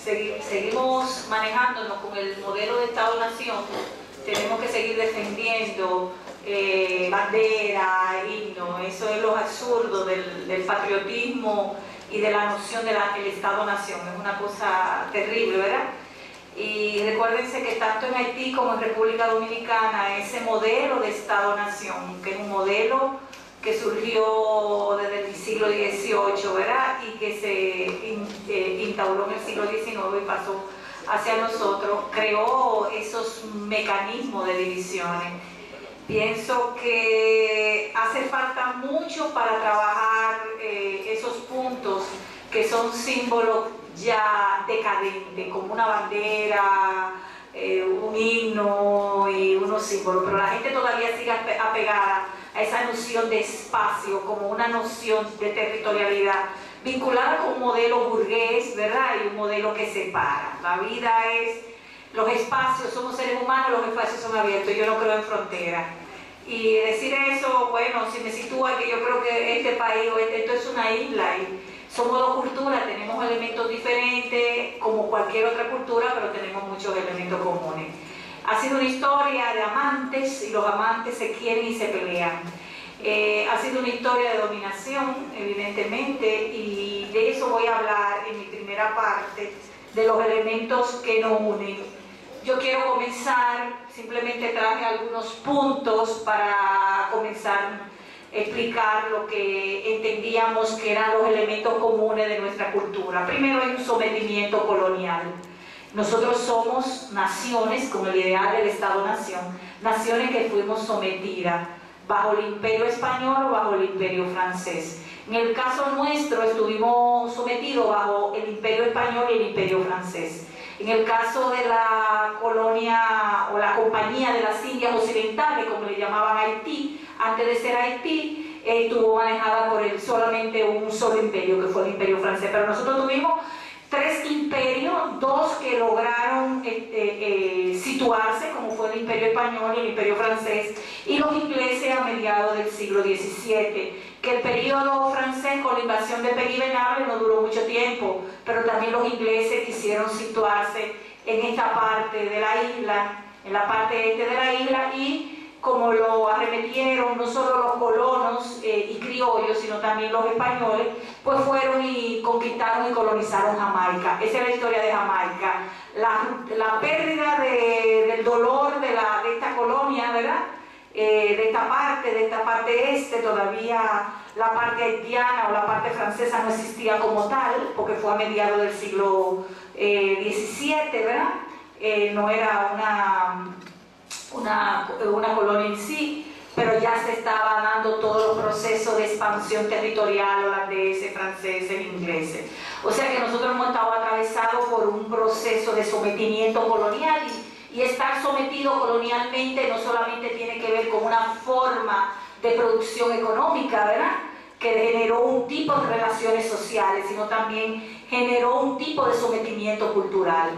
seguimos manejándonos con el modelo de Estado-Nación, tenemos que seguir defendiendo bandera, himno. Eso es lo absurdo del patriotismo y de la noción del Estado-Nación. Es una cosa terrible, ¿verdad? Y recuérdense que tanto en Haití como en República Dominicana ese modelo de Estado-Nación, que es un modelo que surgió desde el siglo XVIII, ¿verdad? Y que se instauró en el siglo XIX y pasó hacia nosotros, creó esos mecanismos de divisiones. Pienso que hace falta mucho para trabajar esos puntos que son símbolos ya decadentes, como una bandera, un himno y unos símbolos, pero la gente todavía sigue apegada a esa noción de espacio como una noción de territorialidad vinculada con un modelo burgués, ¿verdad? Y un modelo que separa. La vida es, los espacios, somos seres humanos, los espacios son abiertos, yo no creo en fronteras. Y decir eso, bueno, si me sitúa que yo creo que este país, esto es una isla y somos dos culturas, tenemos elementos diferentes como cualquier otra cultura, pero tenemos muchos elementos comunes. Ha sido una historia de amantes y los amantes se quieren y se pelean. Ha sido una historia de dominación, evidentemente, y de eso voy a hablar en mi primera parte, de los elementos que nos unen. Yo quiero comenzar, simplemente traje algunos puntos para comenzar a explicar lo que entendíamos que eran los elementos comunes de nuestra cultura. Primero hay un sometimiento colonial. Nosotros somos naciones con el ideal del Estado-Nación, naciones que fuimos sometidas bajo el Imperio Español o bajo el Imperio Francés. En el caso nuestro estuvimos sometidos bajo el Imperio Español y el Imperio Francés. En el caso de la colonia o la Compañía de las Indias Occidentales, como le llamaban Haití, antes de ser Haití, estuvo manejada por solamente un solo imperio, que fue el Imperio Francés. Pero nosotros tuvimos tres imperios, dos que lograron situarse, como fue el Imperio Español y el Imperio Francés, y los ingleses a mediados del siglo XVII. Que el periodo francés con la invasión de Peggy Venable no duró mucho tiempo, pero también los ingleses quisieron situarse en esta parte de la isla, en la parte este de la isla, y como lo arremetieron no solo los colonos y criollos, sino también los españoles, pues fueron y conquistaron y colonizaron Jamaica. Esa es la historia de Jamaica. La pérdida del dolor de esta colonia, ¿verdad? De esta parte este, todavía la parte haitiana o la parte francesa no existía como tal, porque fue a mediados del siglo XVII, ¿verdad? No era una colonia en sí, pero ya se estaba dando todo el proceso de expansión territorial holandeses, franceses, ingleses. O sea que nosotros hemos estado atravesados por un proceso de sometimiento colonial y estar sometido colonialmente no solamente tiene que ver con una forma de producción económica, ¿verdad?, que generó un tipo de relaciones sociales, sino también generó un tipo de sometimiento cultural.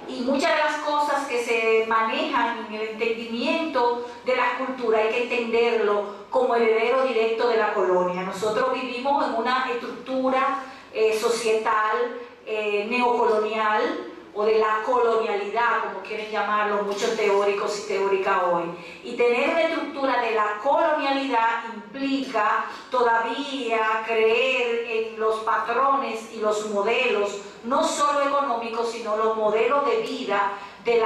Y muchas de las cosas que se manejan en el entendimiento de la cultura hay que entenderlo como heredero directo de la colonia. Nosotros vivimos en una estructura societal neocolonial, o de la colonialidad, como quieren llamarlo muchos teóricos y teóricas hoy. Y tener una estructura de la colonialidad implica todavía creer en los patrones y los modelos, no solo económicos, sino los modelos de vida de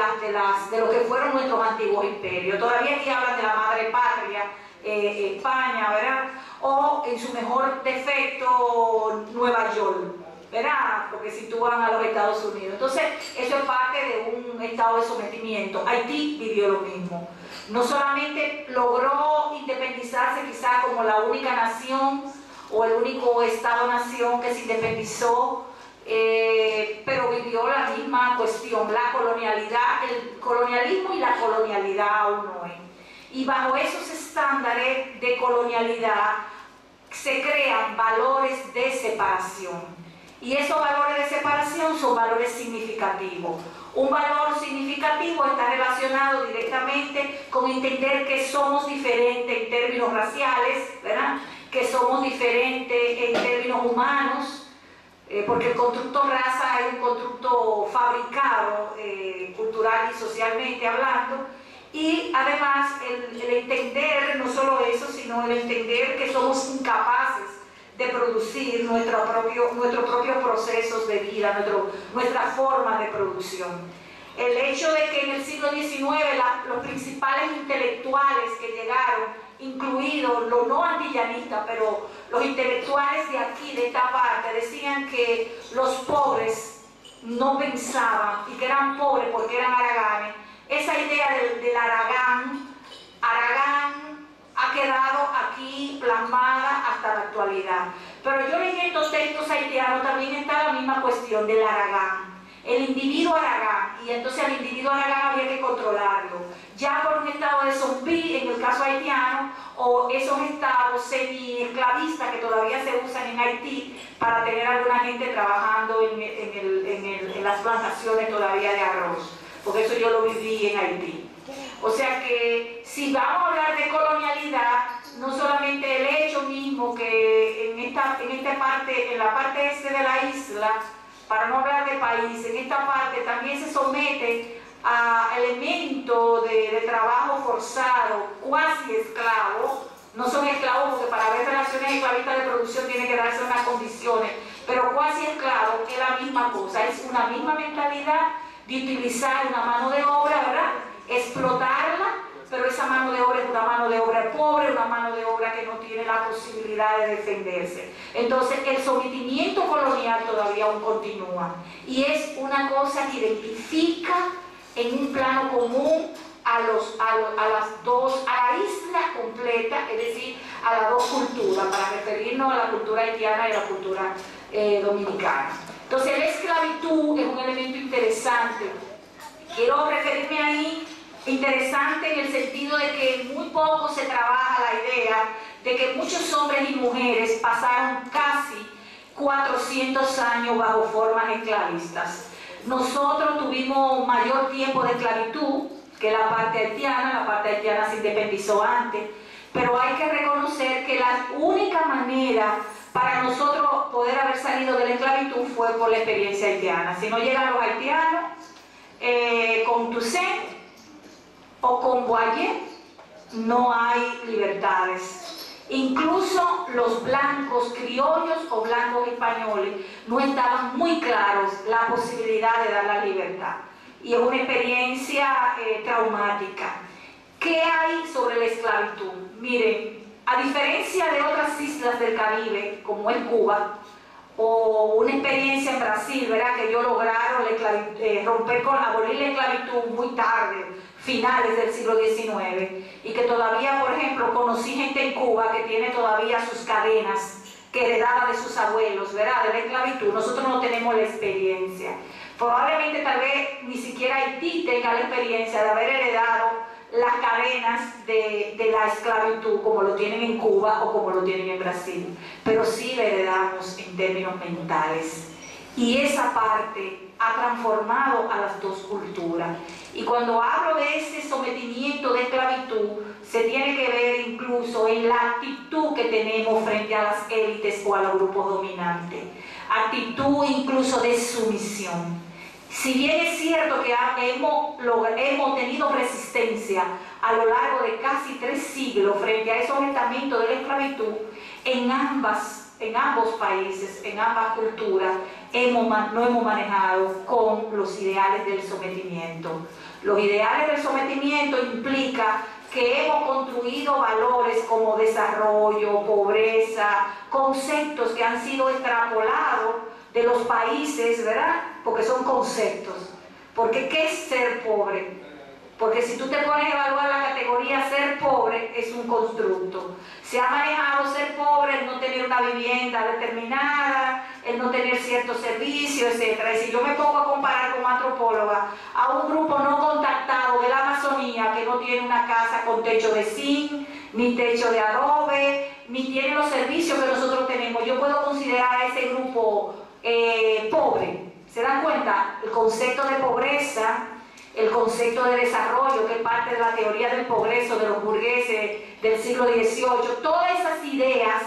lo que fueron nuestros antiguos imperios. Todavía aquí hablan de la madre patria, España, ¿verdad? O en su mejor defecto, Nueva York, ¿verdad? Porque sitúan a los Estados Unidos. Entonces, eso es parte de un estado de sometimiento. Haití vivió lo mismo. No solamente logró independizarse quizá como la única nación o el único Estado-nación que se independizó, pero vivió la misma cuestión, la colonialidad, el colonialismo y la colonialidad aún hoy. Y bajo esos estándares de colonialidad se crean valores de separación. Y esos valores de separación son valores significativos. Un valor significativo está relacionado directamente con entender que somos diferentes en términos raciales, ¿verdad?, que somos diferentes en términos humanos, porque el constructo raza es un constructo fabricado, cultural y socialmente hablando, y además el entender, no solo eso, sino el entender que somos incapaces de producir nuestros propios procesos de vida, nuestra forma de producción. El hecho de que en el siglo XIX los principales intelectuales que llegaron, incluidos los no antillanistas, pero los intelectuales de aquí, de esta parte, decían que los pobres no pensaban y que eran pobres porque eran haraganes. Esa idea del Aragán ha quedado aquí plasmada hasta la actualidad. Pero yo en estos textos haitianos también está la misma cuestión del Aragán, el individuo Aragán, y entonces al individuo Aragán había que controlarlo, ya por un estado de zombie en el caso haitiano, o esos estados semi-esclavistas que todavía se usan en Haití para tener a alguna gente trabajando en las plantaciones todavía de arroz, porque eso yo lo viví en Haití. O sea que si vamos a hablar de colonialidad, no solamente el hecho mismo que en la parte este de la isla, para no hablar de país, en esta parte también se somete a elementos de trabajo forzado, cuasi esclavo. No son esclavos porque para haber relaciones esclavistas de producción tiene que darse unas condiciones, pero cuasi esclavo es la misma cosa, es una misma mentalidad de utilizar una mano de obra, ¿verdad? Explotarla, pero esa mano de obra es una mano de obra pobre, una mano de obra que no tiene la posibilidad de defenderse. Entonces el sometimiento colonial todavía aún continúa y es una cosa que identifica en un plano común a la isla completa, es decir, a las dos culturas, para referirnos a la cultura haitiana y a la cultura dominicana. Entonces la esclavitud es un elemento interesante. Quiero referirme ahí, interesante en el sentido de que muy poco se trabaja la idea de que muchos hombres y mujeres pasaron casi 400 años bajo formas esclavistas. Nosotros tuvimos mayor tiempo de esclavitud que la parte haitiana se independizó antes, pero hay que reconocer que la única manera para nosotros poder haber salido de la esclavitud fue por la experiencia haitiana. Si no llegan los haitianos, con Toussaint o con Boyer no hay libertades. Incluso los blancos criollos o blancos españoles no estaban muy claros la posibilidad de dar la libertad. Y es una experiencia traumática. ¿Qué hay sobre la esclavitud? Miren, a diferencia de otras islas del Caribe, como es Cuba, o una experiencia en Brasil, ¿verdad? Que ellos lograron abolir la esclavitud muy tarde, finales del siglo XIX, y que todavía, por ejemplo, conocí gente en Cuba que tiene todavía sus cadenas que heredaba de sus abuelos, ¿verdad? De la esclavitud. Nosotros no tenemos la experiencia. Probablemente tal vez ni siquiera Haití tenga la experiencia de haber heredado las cadenas de la esclavitud como lo tienen en Cuba o como lo tienen en Brasil, pero sí la heredamos en términos mentales, y esa parte ha transformado a las dos culturas. Y cuando hablo de ese sometimiento de esclavitud, se tiene que ver incluso en la actitud que tenemos frente a las élites o a los grupos dominantes, actitud incluso de sumisión. Si bien es cierto que hemos tenido resistencia a lo largo de casi 3 siglos frente a ese sometimiento de la esclavitud, en ambos países, en ambas culturas, no hemos manejado con los ideales del sometimiento. Los ideales del sometimiento implican que hemos construido valores como desarrollo, pobreza, conceptos que han sido extrapolados de los países, ¿verdad? Porque son conceptos. Porque ¿qué es ser pobre? Porque si tú te pones a evaluar la categoría ser pobre, es un constructo. Se ha manejado ser pobre, el no tener una vivienda determinada, el no tener ciertos servicios, etc. Y si yo me pongo a comparar como antropóloga a un grupo no contactado de la Amazonía que no tiene una casa con techo de zinc, ni techo de adobe, ni tiene los servicios que nosotros tenemos, yo puedo considerar a ese grupo pobre. ¿Se dan cuenta? El concepto de pobreza, el concepto de desarrollo, que es parte de la teoría del progreso de los burgueses del siglo XVIII, todas esas ideas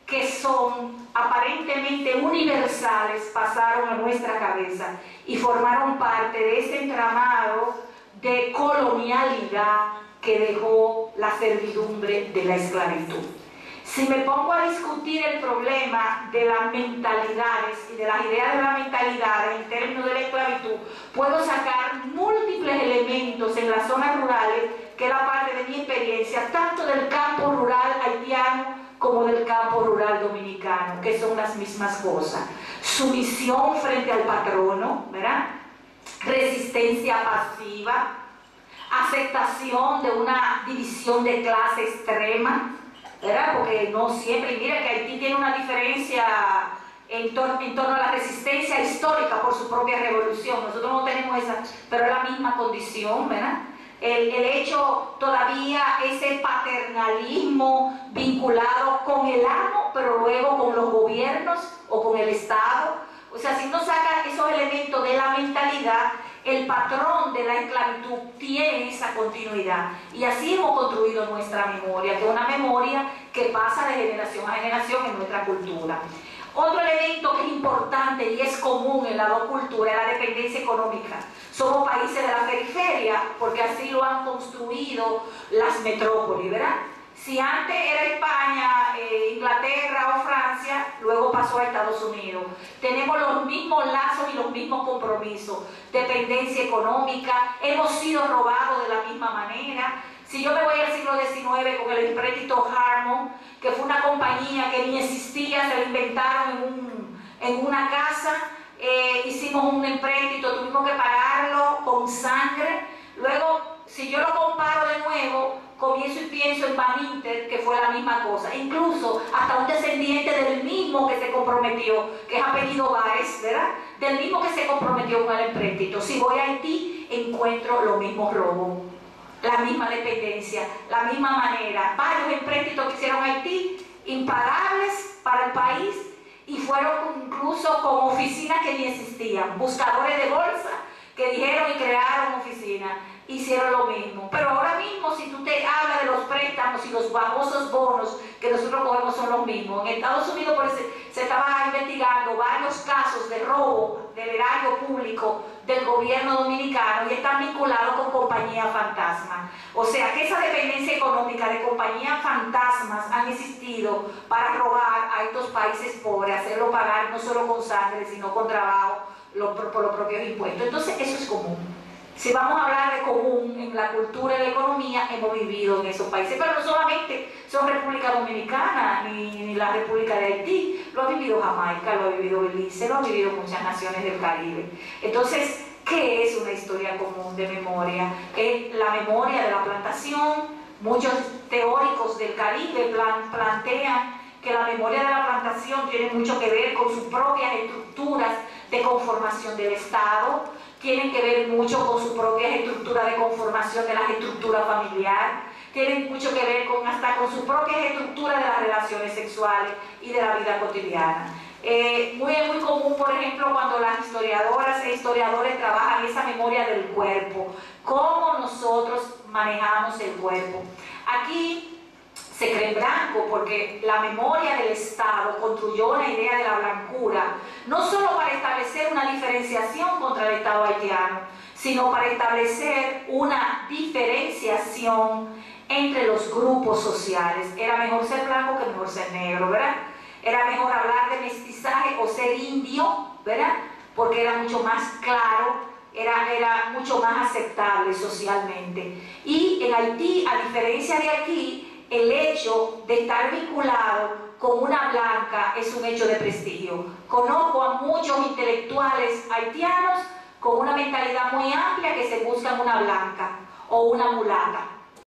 que que son aparentemente universales pasaron a nuestra cabeza y formaron parte de ese entramado de colonialidad que dejó la servidumbre de la esclavitud. Si me pongo a discutir el problema de las mentalidades y de las ideas de la mentalidad en términos de la esclavitud, puedo sacar múltiples elementos en las zonas rurales, que era parte de mi experiencia, tanto del campo rural haitiano como del campo rural dominicano, que son las mismas cosas. Sumisión frente al patrono, ¿verdad? Resistencia pasiva, aceptación de una división de clase extrema, ¿verdad? Porque no siempre, y mira que Haití tiene una diferencia en torno a la resistencia histórica por su propia revolución. Nosotros no tenemos esa, pero es la misma condición, ¿verdad? El hecho todavía, ese paternalismo vinculado con el amo, pero luego con los gobiernos o con el Estado. O sea, si uno saca esos elementos de la mentalidad, el patrón de la esclavitud tiene esa continuidad. Y así hemos construido nuestra memoria, que es una memoria que pasa de generación a generación en nuestra cultura. Otro elemento que es importante y es común en las dos culturas es la dependencia económica. Somos países de la periferia porque así lo han construido las metrópolis, ¿verdad? Si antes era España, Inglaterra o Francia, luego pasó a Estados Unidos. Tenemos los mismos lazos y los mismos compromisos. Dependencia económica, hemos sido robados de la misma manera. Si yo me voy al siglo XIX con el empréstito Harmon, que fue una compañía que ni existía, se lo inventaron en una casa, hicimos un empréstito, tuvimos que pagarlo con sangre. Luego, si yo lo comparo de nuevo, comienzo y pienso en Van Inter, que fue la misma cosa. Incluso hasta un descendiente del mismo que se comprometió, que es apellido Báez, ¿verdad? Del mismo que se comprometió con el empréstito. Si voy a Haití, encuentro los mismos robos, la misma dependencia, la misma manera. Varios empréstitos que hicieron Haití, impagables para el país, y fueron incluso con oficinas que ni existían, buscadores de bolsa que dijeron y crearon oficinas, hicieron lo mismo. Pero ahora mismo, si tú te hablas de los préstamos y los famosos bonos que nosotros cogemos, son los mismos. En Estados Unidos se estaba investigando varios casos de robo del erario público del gobierno dominicano y están vinculados con compañías fantasmas. O sea que esa dependencia económica de compañías fantasmas han existido para robar a estos países pobres, hacerlo pagar no solo con sangre, sino con trabajo, por los propios impuestos. Entonces eso es común. Si vamos a hablar de común en la cultura y la economía, hemos vivido en esos países, pero no solamente son República Dominicana ni la República de Haití, lo ha vivido Jamaica, lo ha vivido Belice, lo han vivido muchas naciones del Caribe. Entonces, ¿qué es una historia común de memoria? Es la memoria de la plantación. Muchos teóricos del Caribe plantean que la memoria de la plantación tiene mucho que ver con sus propias estructuras de conformación del Estado, tienen que ver mucho con sus propias estructuras de conformación de las estructuras familiares, tienen mucho que ver hasta con sus propias estructuras de las relaciones sexuales y de la vida cotidiana. Muy común, por ejemplo, cuando las historiadoras e historiadores trabajan esa memoria del cuerpo, cómo nosotros manejamos el cuerpo. Aquí se cree en blanco porque la memoria del Estado construyó una idea de la blancura, no solo para establecer una diferenciación contra el Estado haitiano, sino para establecer una diferenciación entre los grupos sociales. Era mejor ser blanco que mejor ser negro, ¿verdad? Era mejor hablar de mestizaje o ser indio, ¿verdad? Porque era mucho más claro, era mucho más aceptable socialmente. Y en Haití, a diferencia de aquí, el hecho de estar vinculado con una blanca es un hecho de prestigio. Conozco a muchos intelectuales haitianos con una mentalidad muy amplia que se buscan una blanca o una mulata.